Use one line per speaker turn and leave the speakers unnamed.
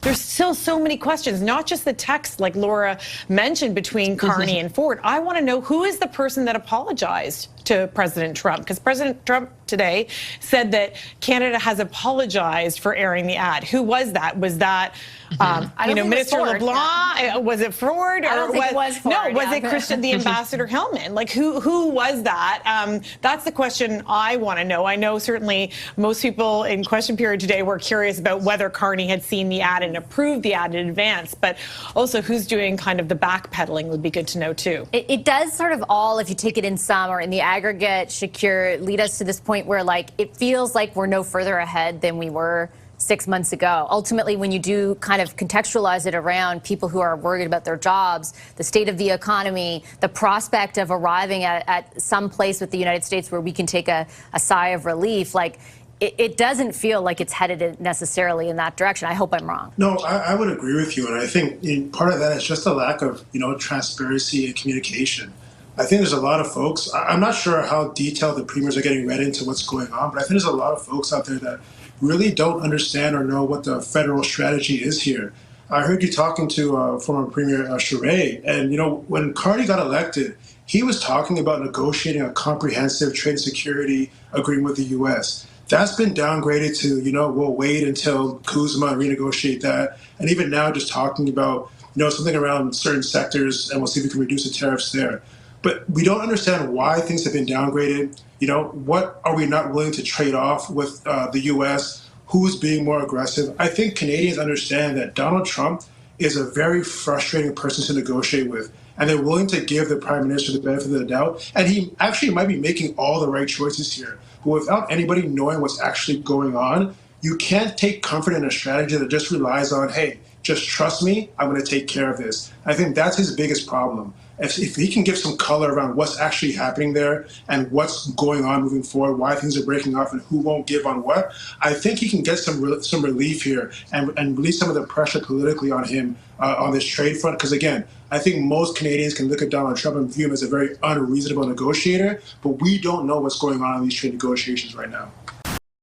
There's still so many questions, not just the text like Laura mentioned between Carney and Ford. I want to know who is the person that apologized to President Trump, because President Trump today said that Canada has apologized for airing the ad. Who was that? Was that Minister LeBlanc? Was it Ford?
I don't think it was Ford.
No, was it Christian, the Ambassador Hillman? Like who was that? That's the question I want to know. I know certainly most people in question period today were curious about whether Carney had seen the ad and approved the ad in advance, but also who's doing kind of the backpedaling would be good to know too.
It does sort of all, if you take it in sum or in the aggregate, Shakir, lead us to this point where like it feels like we're no further ahead than we were 6 months ago. Ultimately, when you do kind of contextualize it around people who are worried about their jobs, the state of the economy, the prospect of arriving at some place with the United States where we can take a sigh of relief, like it doesn't feel like it's headed necessarily in that direction. I hope I'm wrong.
No, I would agree with you. And I think part of that is just a lack of, transparency and communication. I think there's a lot of folks, I'm not sure how detailed the premiers are getting read into what's going on, but I think there's a lot of folks out there that really don't understand or know what the federal strategy is here. I heard you talking to former Premier Charest, and when Carney got elected, he was talking about negotiating a comprehensive trade and security agreement with the U.S. That's been downgraded to, we'll wait until Kuzma and renegotiate that. And even now just talking about, something around certain sectors, and we'll see if we can reduce the tariffs there. But we don't understand why things have been downgraded. What are we not willing to trade off with the U.S.? Who's being more aggressive? I think Canadians understand that Donald Trump is a very frustrating person to negotiate with, and they're willing to give the Prime Minister the benefit of the doubt. And he actually might be making all the right choices here. But without anybody knowing what's actually going on, you can't take comfort in a strategy that just relies on, hey, just trust me, I'm going to take care of this. I think that's his biggest problem. If he can give some color around what's actually happening there and what's going on moving forward, why things are breaking off and who won't give on what, I think he can get some relief here and release some of the pressure politically on him on this trade front. Because again, I think most Canadians can look at Donald Trump and view him as a very unreasonable negotiator, but we don't know what's going on in these trade negotiations right now.